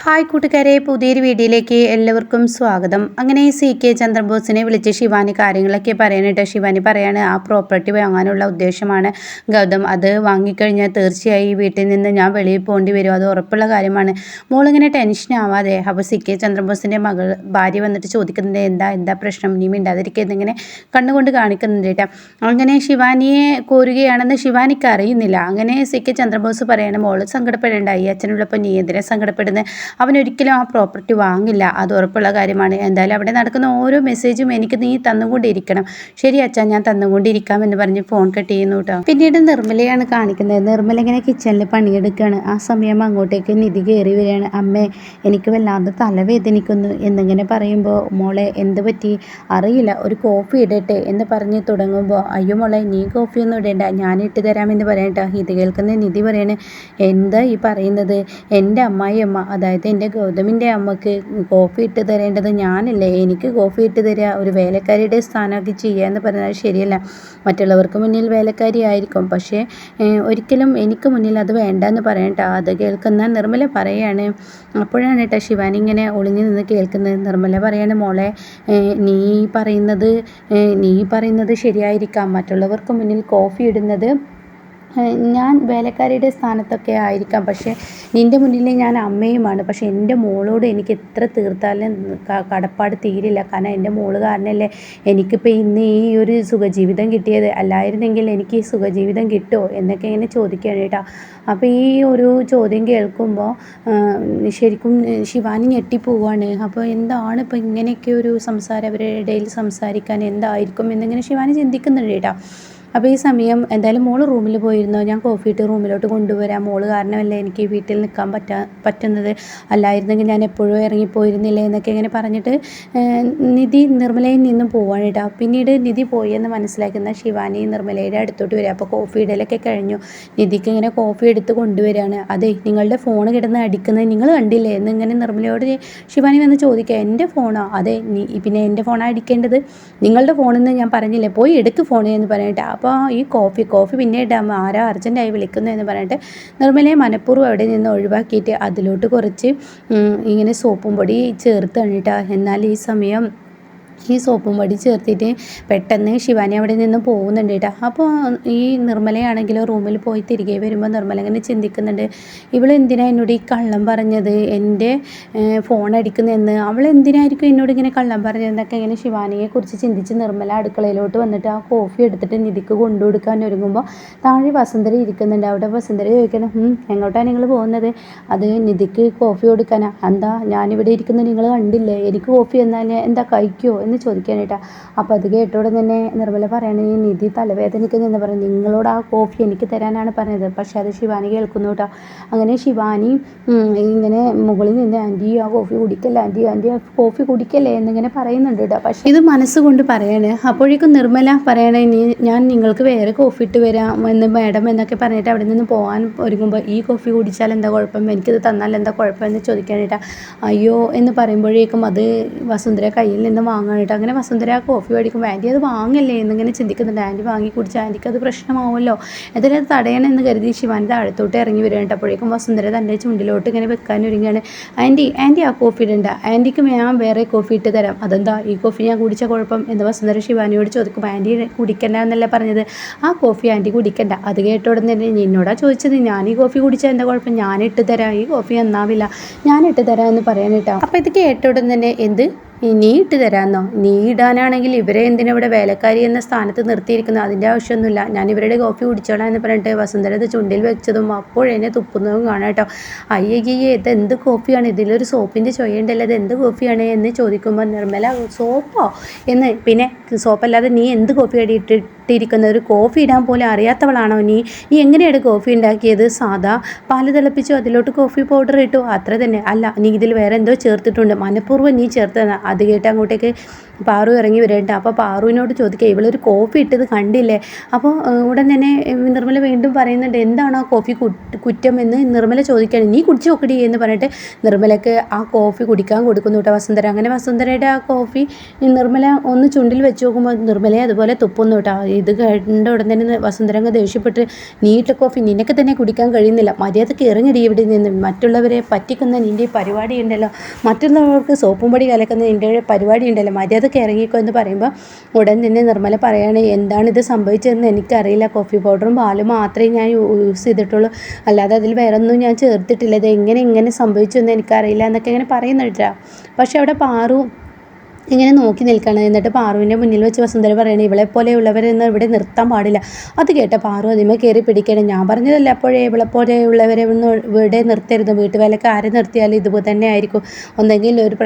Hi കൂട്ടുകാരെ, പുതിയൊരു വീഡിയോയിലേക്ക് എല്ലാവർക്കും സ്വാഗതം. അങ്ങനെ CK ചന്ദ്രബോസിനെ വിളിച്ച് ശിവാനി കാര്യങ്ങളൊക്കെ പറയാനായിട്ട് ശിവാനി പറയാണ്, ആ പ്രോപ്പർട്ടി വാങ്ങാനുള്ള ഉദ്ദേശമാണ് ഗൗതം. അത് വാങ്ങിക്കഴിഞ്ഞാൽ തീർച്ചയായും ഈ വീട്ടിൽ നിന്ന് ഞാൻ വെളിയിൽ പോകേണ്ടി വരും, അത് ഉറപ്പുള്ള കാര്യമാണ്. മോളിങ്ങനെ ടെൻഷൻ ആവാതെ. അപ്പോൾ CK ചന്ദ്രബോസിൻ്റെ ഭാര്യ വന്നിട്ട് ചോദിക്കുന്നുണ്ട്, എന്താ പ്രശ്നം, നീ മിണ്ടാതിരിക്കുന്നത്, ഇങ്ങനെ കണ്ണുകൊണ്ട് കാണിക്കുന്നുണ്ട് കേട്ടോ. അങ്ങനെ ശിവാനിയെ കോരുകയാണെന്ന് ശിവാനിക്ക് അറിയുന്നില്ല. അങ്ങനെ CK ചന്ദ്രബോസ് പറയാണ്, മോള് സങ്കടപ്പെടേണ്ട, ഈ അച്ഛനുള്ളപ്പോൾ നീ എന്തിനാ സങ്കടപ്പെടുന്നത്, അവനൊരിക്കലും ആ പ്രോപ്പർട്ടി വാങ്ങില്ല, അത് ഉറപ്പുള്ള കാര്യമാണ്. എന്തായാലും അവിടെ നടക്കുന്ന ഓരോ മെസ്സേജും എനിക്ക് നീ തന്നുകൊണ്ടിരിക്കണം. ശരി അച്ഛാ, ഞാൻ തന്നുകൊണ്ടിരിക്കാം എന്ന് പറഞ്ഞ് ഫോൺ കട്ട് ചെയ്യുന്നു കേട്ടോ. പിന്നീട് നിർമ്മലയാണ് കാണിക്കുന്നത്. നിർമ്മല ഇങ്ങനെ കിച്ചണിൽ പണിയെടുക്കുകയാണ്. ആ സമയം അങ്ങോട്ടേക്ക് നിധി കയറി വരികയാണ്. അമ്മേ, എനിക്ക് വല്ലാതെ തലവേദനിക്കുന്നു എന്നിങ്ങനെ പറയുമ്പോൾ, മോളെ എന്ത് പറ്റി, അറിയില്ല, ഒരു കോഫി ഇടട്ടെ എന്ന് പറഞ്ഞ് തുടങ്ങുമ്പോൾ, അയ്യോ മോളെ, നീ കോഫിയൊന്നും ഇടേണ്ട, ഞാൻ ഇട്ട് തരാമെന്ന് പറയട്ടോ. ഇത് കേൾക്കുന്ന നിധി പറയണേ, എന്താ ഈ പറയുന്നത്, എൻ്റെ അമ്മായിയമ്മ, അതായത് എൻ്റെ ഗൗതമിൻ്റെ അമ്മക്ക് കോഫി ഇട്ട് തരേണ്ടത് ഞാനല്ലേ, എനിക്ക് കോഫി ഇട്ട് തരിക ഒരു വേലക്കാരിയുടെ സ്ഥാനമാക്കി ചെയ്യുക എന്ന് പറഞ്ഞാൽ ശരിയല്ല. മറ്റുള്ളവർക്ക് മുന്നിൽ വേലക്കാരി ആയിരിക്കും, പക്ഷേ ഒരിക്കലും എനിക്ക് മുന്നിൽ അത് വേണ്ടെന്ന് പറയണ്ട. അത് കേൾക്കുന്ന നിർമ്മല പറയാണ്. അപ്പോഴാണ് കേട്ടോ ശിവാനി ഇങ്ങനെ ഒളിഞ്ഞു നിന്ന് കേൾക്കുന്നത്. നിർമ്മല പറയാണ്, മോളെ, നീ പറയുന്നത് ശരിയായിരിക്കാം, മറ്റുള്ളവർക്ക് മുന്നിൽ കോഫി ഇടുന്നത് ഞാൻ വേലക്കാരിയുടെ സ്ഥാനത്തൊക്കെ ആയിരിക്കാം, പക്ഷേ നിൻ്റെ മുന്നിൽ ഞാൻ അമ്മയുമാണ്. പക്ഷേ എൻ്റെ മോളോട് എനിക്ക് എത്ര തീർത്താലും കടപ്പാട് തീരില്ല. കാരണം എൻ്റെ മോള് കാരണമല്ലേ എനിക്കിപ്പോൾ ഇന്ന് ഈ ഒരു സുഖജീവിതം കിട്ടിയത്, അല്ലായിരുന്നെങ്കിൽ എനിക്ക് ഈ സുഖജീവിതം കിട്ടുമോ എന്നൊക്കെ ഇങ്ങനെ ചോദിക്കുകയാണ് കേട്ടോ. അപ്പോൾ ഈ ഒരു ചോദ്യം കേൾക്കുമ്പോൾ ശരിക്കും ശിവാനി ഞെട്ടിപ്പോവാണ്. അപ്പോൾ എന്താണ് ഇപ്പോൾ ഇങ്ങനെയൊക്കെ ഒരു സംസാരം അവരുടെ ഇടയിൽ സംസാരിക്കാൻ എന്തായിരിക്കും എന്നിങ്ങനെ ശിവാനി ചിന്തിക്കുന്നുണ്ട് കേട്ടോ. അപ്പോൾ ഈ സമയം എന്തായാലും മോള് റൂമിൽ പോയിരുന്നോ, ഞാൻ കോഫി ഇട്ട് റൂമിലോട്ട് കൊണ്ടുവരാം, മോള് കാരണമല്ലേ എനിക്ക് ഈ വീട്ടിൽ നിൽക്കാൻ പറ്റുന്നത്, അല്ലായിരുന്നെങ്കിൽ ഞാൻ എപ്പോഴും ഇറങ്ങിപ്പോയിരുന്നില്ലേ എന്നൊക്കെ ഇങ്ങനെ പറഞ്ഞിട്ട് നിധി നിർമ്മലയിൽ നിന്നും പോവാണ് കേട്ടോ. പിന്നീട് നിധി പോയി എന്ന് മനസ്സിലാക്കുന്ന ശിവാനി നിർമ്മലയുടെ അടുത്തോട്ട് വരിക. അപ്പോൾ കോഫി ഇടലൊക്കെ കഴിഞ്ഞു. നിധിക്ക് ഇങ്ങനെ കോഫി എടുത്ത് കൊണ്ടുവരികയാണ്. അതെ, നിങ്ങളുടെ ഫോൺ കിടന്ന് അടിക്കുന്നത് നിങ്ങൾ കണ്ടില്ലേ എന്നിങ്ങനെ നിർമ്മലയോട് ശിവാനി വന്ന് ചോദിക്കുക. എൻ്റെ ഫോണോ? അതെ, പിന്നെ എൻ്റെ ഫോണാണ് അടിക്കേണ്ടത്, നിങ്ങളുടെ ഫോണെന്ന് ഞാൻ പറഞ്ഞില്ലേ, പോയി എടുക്ക് ഫോൺ എന്ന് പറഞ്ഞിട്ട്. അപ്പോൾ ഈ കോഫി പിന്നെ ഇടാം, ആരാ അർജൻറ്റായി വിളിക്കുന്നു എന്ന് പറഞ്ഞിട്ട് നിർമ്മലയെ മനഃപൂർവ്വം അവിടെ നിന്ന് ഒഴിവാക്കിയിട്ട് അതിലോട്ട് കുറച്ച് ഇങ്ങനെ സോപ്പും പൊടി ചേർത്താണ് കേട്ടോ. എന്നാൽ ഈ സമയം ഈ സോപ്പും പൊടി ചേർത്തിട്ട് പെട്ടെന്ന് ശിവാനി അവിടെ നിന്ന് പോകുന്നുണ്ട് കേട്ടോ. അപ്പോൾ ഈ നിർമ്മലയാണെങ്കിലും റൂമിൽ പോയി തിരികെ വരുമ്പോൾ നിർമ്മല ഇങ്ങനെ ചിന്തിക്കുന്നുണ്ട്, ഇവളെന്തിനാ എന്നോട് ഈ കള്ളം പറഞ്ഞത്, എൻ്റെ ഫോൺ അടിക്കുന്നതെന്ന്, അവളെന്തിനായിരിക്കും എന്നോട് ഇങ്ങനെ കള്ളം പറഞ്ഞതെന്നൊക്കെ ഇങ്ങനെ ശിവാനിയെക്കുറിച്ച് ചിന്തിച്ച് നിർമ്മല അടുക്കളയിലോട്ട് വന്നിട്ട് ആ കോഫി എടുത്തിട്ട് നിധിക്ക് കൊണ്ടു കൊടുക്കാൻ ഒരുങ്ങുമ്പോൾ താഴെ വസുന്ധര ഇരിക്കുന്നുണ്ട്. അവിടെ വസുന്ധര ചോദിക്കണം, എങ്ങോട്ടാണ് നിങ്ങൾ പോകുന്നത്? അത് നിധിക്ക് കോഫി കൊടുക്കാനാ. എന്താ ഞാനിവിടെ ഇരിക്കുന്നത് നിങ്ങൾ കണ്ടില്ലേ, എനിക്ക് കോഫി എന്നാൽ എന്താ കഴിക്കുമോ എന്ന് ചോദിക്കാനായിട്ടാ. അപ്പോൾ അത് കേട്ടോടെ തന്നെ നിർമ്മല പറയണേ, നിധി തലവേദനിക്കുന്നെന്ന് പറഞ്ഞു, നിങ്ങളോട് ആ കോഫി എനിക്ക് തരാനാണ് പറഞ്ഞത്. പക്ഷെ അത് ശിവാനി കേൾക്കുന്നു കേട്ടോ. അങ്ങനെ ശിവാനി ഇങ്ങനെ മുകളിൽ നിന്ന്, ആൻറ്റി ആ കോഫി കുടിക്കല്ലേ, ആൻറ്റി ആ കോഫി കുടിക്കല്ലേ എന്നിങ്ങനെ പറയുന്നുണ്ട് കേട്ടോ. പക്ഷേ ഇത് മനസ്സുകൊണ്ട് പറയാണ്. അപ്പോഴേക്കും നിർമ്മല പറയണേ, ഞാൻ നിങ്ങൾക്ക് വേറെ കോഫി ഇട്ട് വരാം എന്ന് മാഡം എന്നൊക്കെ പറഞ്ഞിട്ട് അവിടെ നിന്ന് പോകാൻ ഒരുങ്ങുമ്പോൾ, ഈ കോഫി കുടിച്ചാൽ എന്താ കുഴപ്പം, എനിക്കിത് തന്നാൽ എന്താ കുഴപ്പം എന്ന് ചോദിക്കാനായിട്ടാ. അയ്യോ എന്ന് പറയുമ്പോഴേക്കും അത് വസുന്ധര കയ്യിൽ നിന്ന് വാങ്ങാൻ. അങ്ങനെ വസുന്ധര ആ കോഫി മേടിക്കുമ്പോൾ, ആൻറ്റി അത് വാങ്ങല്ലേ എന്നിങ്ങനെ ചിന്തിക്കുന്നുണ്ട്. ആൻറ്റി വാങ്ങി കുടിച്ചാൽ ആൻറ്റിക്ക് അത് പ്രശ്നമാവുമല്ലോ, അതിലത് തടയണമെന്ന് കരുതി ശിവാനി താഴത്തോട്ട് ഇറങ്ങി വരികയാണ്. അപ്പോഴേക്കും വസുന്ധര തൻ്റെ ചുണ്ടിലോട്ട് ഇങ്ങനെ വെക്കാൻ ഒരുങ്ങുകയാണ്. ആൻറ്റി ആ കോഫി ഇടണ്ട, ആൻറ്റിക്ക് ഞാൻ വേറെ കോഫി ഇട്ട് തരാം. അതെന്താ, ഈ കോഫി ഞാൻ കുടിച്ച കുഴപ്പം എന്ന് വസുന്ധര ശിവാനിയോട് ചോദിക്കുമ്പോൾ, ആൻറ്റി കുടിക്കണ്ട എന്നല്ല പറഞ്ഞത്, ആ കോഫി ആൻറ്റി കുടിക്കണ്ട. അത് കേട്ട ഉടനെ തന്നെ, നിന്നോടാ ചോദിച്ചത്, ഞാൻ ഈ കോഫി കുടിച്ചാൽ എന്താ കുഴപ്പം, ഞാൻ ഇട്ട് തരാം, ഈ കോഫി എന്നാവില്ല, ഞാൻ ഇട്ട് തരാം എന്ന് പറയാൻ കേട്ടോ. അപ്പോൾ ഇത് കേട്ട ഉടൻ തന്നെ, എന്ത്, നീ ഇട്ട് തരാമെന്നോ, നീ ഇടാനാണെങ്കിൽ ഇവരെ എന്തിനാ ഇവിടെ വേലക്കാരി എന്ന സ്ഥാനത്ത് നിർത്തിയിരിക്കുന്നു, അതിൻ്റെ ആവശ്യമൊന്നുമില്ല, ഞാൻ ഇവരുടെ കോഫി കുടിച്ചോളാം എന്ന് പറഞ്ഞിട്ട് വസുന്ധര ഇത് ചുണ്ടിൽ വെച്ചതും അപ്പോഴെന്നെ തുപ്പുന്നതും കാണാം കേട്ടോ. അയ്യേ, ഇത് എന്ത് കോഫിയാണ്, ഇതിലൊരു സോപ്പിൻ്റെ ചൊയ്യുണ്ടല്ലോ, ഇത് എന്ത് കോഫിയാണ് എന്ന് ചോദിക്കുമ്പോൾ നിർമ്മല, സോപ്പോ എന്ന്, പിന്നെ സോപ്പല്ലാതെ നീ എന്ത് കോഫി ഇട്ടിരിക്കുന്നത്, ഒരു കോഫി ഇടാൻ പോലും അറിയാത്തവളാണോ നീ എങ്ങനെയാണ് കോഫി ഉണ്ടാക്കിയത്, സാധാ പാല് തിളപ്പിച്ചു അതിലോട്ട് കോഫി പൗഡർ ഇട്ടു, അത്ര തന്നെ, അല്ല നീ ഇതിൽ വേറെ എന്തോ ചേർത്തിട്ടുണ്ട്, മനഃപൂർവ്വം നീ ചേർത്തതാണ്, അത് കേട്ട് അങ്ങോട്ടേക്ക് പാറു ഇറങ്ങി വരേണ്ട. അപ്പോൾ പാറുവിനോട് ചോദിക്കുക, ഇവളൊരു കോഫി ഇട്ടത് കണ്ടില്ലേ? അപ്പോൾ ഉടൻ തന്നെ നിർമ്മല വീണ്ടും പറയുന്നുണ്ട്, എന്താണ് ആ കോഫി കുറ്റം എന്ന് നിർമ്മല ചോദിക്കുകയാണ്. നീ കുടിച്ച് നോക്കടി എന്ന് പറഞ്ഞിട്ട് നിർമ്മലക്ക് ആ കോഫി കുടിക്കാൻ കൊടുക്കുന്നു കേട്ടോ വസുന്ധര. അങ്ങനെ വസുന്ധരയുടെ ആ കോഫി നിർമ്മല ഒന്ന് ചുണ്ടിൽ വെച്ച് നോക്കുമ്പോൾ നിർമ്മലയെ അതുപോലെ തുപ്പുന്നു കേട്ടോ. ഇത് കണ്ട ഉടൻ തന്നെ വസുന്ധര അങ്ങ് ദേഷ്യപ്പെട്ട്, നീട്ട കോഫി നിനക്ക് തന്നെ കുടിക്കാൻ കഴിയുന്നില്ല, മര്യാദക്ക് ഇറങ്ങിടി ഇവിടെ നിന്ന്, മറ്റുള്ളവരെ പറ്റിക്കുന്ന നിൻ്റെ പരിപാടി ഉണ്ടല്ലോ, മറ്റുള്ളവർക്ക് സോപ്പും പൊടി കലക്കുന്ന നിൻ്റെ പരിപാടി ഉണ്ടല്ലോ, മര്യാദക്ക് ഇറങ്ങിക്കോ എന്ന് പറയുമ്പോൾ ഉടൻ തന്നെ നിർമ്മല പറയാണ്, എന്താണിത് സംഭവിച്ചതെന്ന് എനിക്കറിയില്ല, കോഫി പൗഡറും പാലും മാത്രമേ ഞാൻ യൂസ് ചെയ്തിട്ടുള്ളൂ, അല്ലാതെ അതിൽ വേറെ ഒന്നും ഞാൻ ചേർത്തിട്ടില്ല, ഇത് ഇങ്ങനെ സംഭവിച്ചു എന്ന് എനിക്കറിയില്ല എന്നൊക്കെ ഇങ്ങനെ പറയുന്നുണ്ടാ. പക്ഷെ അവിടെ പാറു ഇങ്ങനെ നോക്കി നിൽക്കണം. എന്നിട്ട് പാറുവിൻ്റെ മുന്നിൽ വെച്ച് വസുന്ധര പറയണേ, ഇവളെപ്പോലെയുള്ളവരെന്ന് ഇവിടെ നിർത്താൻ പാടില്ല. അത് കേട്ട പാറു അതിമേ കയറി പിടിക്കണം. ഞാൻ പറഞ്ഞതല്ല അപ്പോഴേ ഇവളെപ്പോലെയുള്ളവരെ ഒന്നും ഇവിടെ നിർത്തരുത്, വീട്ടുവേലക്ക് ആരെ നിർത്തിയാലും ഇതുപോലെ തന്നെ ആയിരിക്കും, ഒന്നെങ്കിൽ ഒരു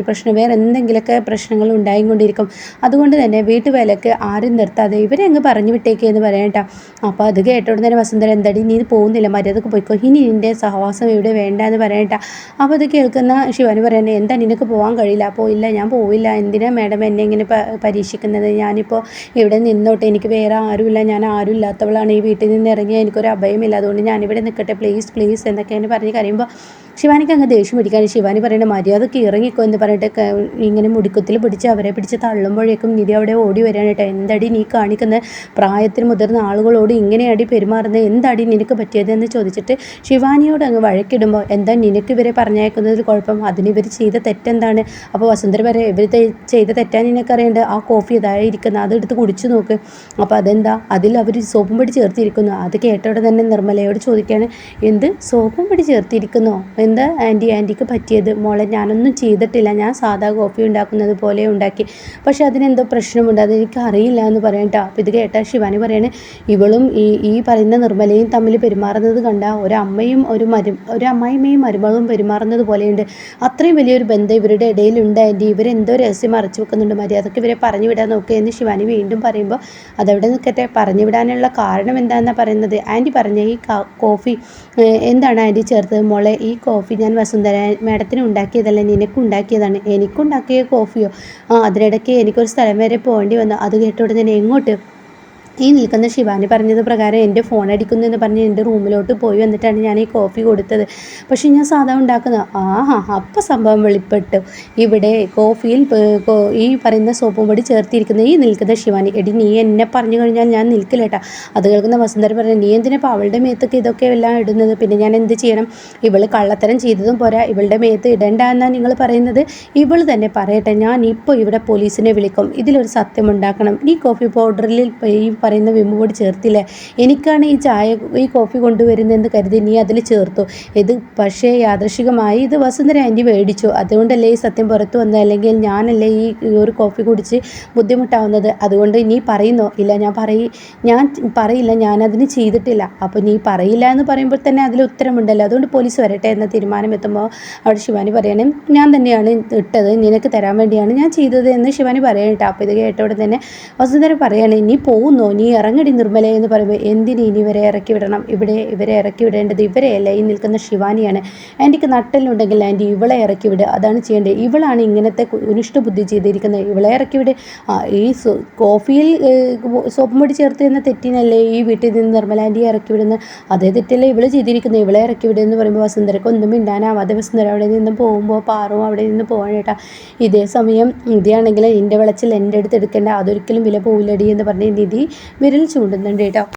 പ്രശ്നം വേറെ എന്തെങ്കിലുമൊക്കെ പ്രശ്നങ്ങൾ ഉണ്ടായിക്കൊണ്ടിരിക്കും, അതുകൊണ്ട് തന്നെ വീട്ടുവേലക്ക് ആരും നിർത്താതെ ഇവരെ അങ്ങ് പറഞ്ഞു വിട്ടേക്ക് എന്ന് പറയണ്ട. അപ്പോൾ അത് കേട്ടോടെ തന്നെ വസുന്ധര, എന്താടി നീ പോകുന്നില്ല, മര്യാദക്ക് പോയിക്കോ, ഇനി നിൻ്റെ സഹവാസം ഇവിടെ വേണ്ട എന്ന് പറയണ്ട. അപ്പോൾ അത് കേൾക്കുന്ന ശിവാനി പറയണേ, എന്താ നിനക്ക് പോകാൻ കഴിയില്ല? പോയില്ല, ഞാൻ പോവില്ല, എന്തിനാ മാഡം എന്നെ ഇങ്ങനെ പരീക്ഷിക്കുന്നത്, ഞാനിപ്പോൾ ഇവിടെ നിന്നോട്ടെ, എനിക്ക് വേറെ ആരുമില്ല, ഞാൻ ആരും ഇല്ലാത്തവളാണ്, ഈ വീട്ടിൽ നിന്ന് ഇറങ്ങിയാൽ എനിക്കൊരു അഭയമില്ല, അതുകൊണ്ട് ഞാനിവിടെ നിൽക്കട്ടെ പ്ലീസ് എന്നൊക്കെ പറഞ്ഞ് കരയുമ്പോൾ ശിവാനിക്ക് അങ്ങ് ദേഷ്യം പിടിക്കാൻ. ശിവാനി പറയുന്നത്, മര്യാദക്ക് ഇറങ്ങിക്കോ എന്ന് പറഞ്ഞിട്ട് ഇങ്ങനെ മുടിക്കുത്തിൽ പിടിച്ച് അവരെ പിടിച്ച് തള്ളുമ്പോഴേക്കും നിധി അവിടെ ഓടി വരികയാണ് കേട്ടോ. എന്തടി നീ കാണിക്കുന്ന, പ്രായത്തിൽ മുതിർന്ന ആളുകളോട് ഇങ്ങനെയടി പെരുമാറുന്നത്, എന്താടി നിനക്ക് പറ്റിയതെന്ന് ചോദിച്ചിട്ട് ശിവാനിയോട് അങ്ങ് വഴക്കിടുമ്പോൾ, എന്താ നിനക്ക് ഇവരെ പറഞ്ഞയക്കുന്നതിൽ കുഴപ്പം, അതിനിവർ ചെയ്ത തെറ്റെന്താണ്? അപ്പോൾ വസുന്ധര വരെ ഇവർ ചെയ്ത തെറ്റാൻ നിനക്കറിയേണ്ടത്, ആ കോഫി ഇതായിരിക്കുന്നത്, അതെടുത്ത് കുടിച്ചു നോക്ക്, അപ്പോൾ അതെന്താ, അതിൽ അവർ സോപ്പും പൊടി ചേർത്തിരിക്കുന്നു. അത് കേട്ടോടെ തന്നെ നിർമ്മലയോട് ചോദിക്കുകയാണ്, എന്ത് സോപ്പും പൊടി ചേർത്തിരിക്കുന്നോ, എന്താ ആൻറ്റിക്ക് പറ്റിയത്? മോളെ, ഞാനൊന്നും ചെയ്തിട്ടില്ല, ഞാൻ സാധാ കോഫി ഉണ്ടാക്കുന്നത് പോലെ ഉണ്ടാക്കി, പക്ഷെ അതിനെന്തോ പ്രശ്നമുണ്ട്, അതെനിക്ക് അറിയില്ല എന്ന് പറയട്ടോ. അപ്പോൾ ഇത് കേട്ട ശിവാനി പറയാണ്, ഇവളും ഈ പറയുന്ന നിർമ്മലയും തമ്മിൽ പെരുമാറുന്നത് കണ്ട ഒരു അമ്മായിമ്മയും മരുമകളും പെരുമാറുന്നത് പോലെയുണ്ട്, അത്രയും വലിയൊരു ബന്ധം ഇവരുടെ ഇടയിലുണ്ട് ആൻറ്റി, ഇവരെന്തോ രഹസ്യം മറച്ചു വെക്കുന്നുണ്ട്, മര്യാദക്ക് ഇവരെ പറഞ്ഞു വിടാൻ നോക്കുക എന്ന് ശിവാനി വീണ്ടും പറയുമ്പോൾ, അതവിടെ നിൽക്കട്ടെ, പറഞ്ഞു വിടാനുള്ള കാരണം എന്താണെന്നാണ് പറയുന്നത്. ആൻറ്റി പറഞ്ഞ ഈ കോഫി എന്താണ് ആൻറ്റി ചേർത്തത്? മോളെ, ഈ കോഫി ഞാൻ വസുന്ധര മാഡത്തിന് ഉണ്ടാക്കിയതല്ല, നിനക്കുണ്ടാക്കിയതാണ്. എനിക്കുണ്ടാക്കിയ കോഫിയോ? അതിനിടയ്ക്ക് എനിക്കൊരു സ്ഥലം വരെ പോകേണ്ടി വന്നു. അത് കേട്ടോടെ തന്നെ എങ്ങോട്ട്? ഈ നിൽക്കുന്ന ശിവാനി പറഞ്ഞത് പ്രകാരം എൻ്റെ ഫോൺ അടിക്കുന്നു എന്ന് പറഞ്ഞ് എൻ്റെ റൂമിലോട്ട് പോയി വന്നിട്ടാണ് ഞാൻ ഈ കോഫി കൊടുത്തത്, പക്ഷേ ഞാൻ സാധാ ഉണ്ടാക്കുന്നത്. അപ്പം സംഭവം വെളിപ്പെട്ടു, ഇവിടെ കോഫിയിൽ ഈ പറയുന്ന സോപ്പും പൊടി ചേർത്തിരിക്കുന്ന ഈ നിൽക്കുന്ന ശിവാനി. എടി, നീ എന്നെ പറഞ്ഞു കഴിഞ്ഞാൽ ഞാൻ നിൽക്കില്ലേട്ടാ. അത് കേൾക്കുന്ന വസുന്ധര പറഞ്ഞു, നീ എന്തിനാ അവളുടെ മേത്തൊക്കെ ഇതൊക്കെ എല്ലാം ഇടുന്നത്? പിന്നെ ഞാൻ എന്ത് ചെയ്യണം? ഇവൾ കള്ളത്തരം ചെയ്തതും പോരാ, ഇവളുടെ മേത്ത് ഇടണ്ട എന്നാണ് നിങ്ങൾ പറയുന്നത്? ഇവൾ തന്നെ പറയട്ടെ, ഞാൻ ഇപ്പോൾ ഇവിടെ പോലീസിനെ വിളിക്കും, ഇതിലൊരു സത്യം ഉണ്ടാക്കണം. ഈ കോഫി പൗഡറിൽ ഈ പറയുന്ന വിമ്മ് പൊടി ചേർത്തില്ലേ, എനിക്കാണ് ഈ കോഫി കൊണ്ടുവരുന്നതെന്ന് കരുതി നീ അതിൽ ചേർത്തു. ഇത് പക്ഷേ യാദൃശികമായി ഇത് വസുന്ധര ആൻറ്റി മേടിച്ചു, അതുകൊണ്ടല്ലേ ഈ സത്യം പുറത്തു വന്നത്, അല്ലെങ്കിൽ ഞാനല്ലേ ഈ ഒരു കോഫി കുടിച്ച് ബുദ്ധിമുട്ടാവുന്നത്? അതുകൊണ്ട് നീ പറയുന്നോ? ഇല്ല, ഞാൻ പറയില്ല, ഞാനതിന് ചെയ്തിട്ടില്ല. അപ്പോൾ നീ പറയില്ല എന്ന് പറയുമ്പോൾ തന്നെ അതിൽ ഉത്തരമുണ്ടല്ലോ, അതുകൊണ്ട് പോലീസ് വരട്ടെ എന്ന തീരുമാനം എത്തുമ്പോൾ അവിടെ ശിവാനി പറയണേ, ഞാൻ തന്നെയാണ് ഇട്ടത്, നിനക്ക് തരാൻ വേണ്ടിയാണ് ഞാൻ ചെയ്തത് എന്ന് ശിവാനി പറയട്ടെ. അപ്പോൾ ഇത് കേട്ടോടെ തന്നെ വസുന്ധര പറയണേ, നീ പോകുന്നോ, നീ ഇറങ്ങടി നിർമ്മല എന്ന് പറയുമ്പോൾ, എന്തിന് ഇനി ഇവരെ ഇറക്കി വിടണം? ഇവരെ ഇറക്കി വിടേണ്ടത് ഇവരെയല്ല, ഈ നിൽക്കുന്ന ശിവാനിയാണ്. ആൻറ്റിക്ക് നട്ടലുണ്ടെങ്കിൽ ആൻറ്റി ഇവളെ ഇറക്കി വിട്, അതാണ് ചെയ്യേണ്ടത്. ഇവളാണ് ഇങ്ങനത്തെ ഉനിഷ്ട ബുദ്ധി ചെയ്തിരിക്കുന്നത്, ഇവളെ ഇറക്കി വിട്. ഈ കോഫിയിൽ സോപ്പും പൊടി ചേർത്ത് എന്ന തെറ്റിനല്ലേ ഈ വീട്ടിൽ നിന്ന് നിർമ്മല ആൻറ്റിയെ ഇറക്കി വിടുന്നത്? അതേ തെറ്റല്ലേ ഇവള് ചെയ്തിരിക്കുന്നത്, ഇവളെ ഇറക്കി വിടുക എന്ന് പറയുമ്പോൾ വസുന്ധരക്ക് ഒന്നും മിണ്ടാനാവാതെ വസുന്ധര അവിടെ നിന്ന് പോകുമ്പോൾ പാറും അവിടെ നിന്ന് പോകാൻ കേട്ടാ. ഇതേ സമയം നിധിയാണെങ്കിൽ എൻ്റെ വിളച്ചിൽ എൻ്റെ അടുത്ത് എടുക്കേണ്ട, അതൊരിക്കലും വില പോവില്ലടി എന്ന് പറഞ്ഞ് നിധി വിരൽ ചൂണ്ടുന്നുണ്ട് കേട്ടോ.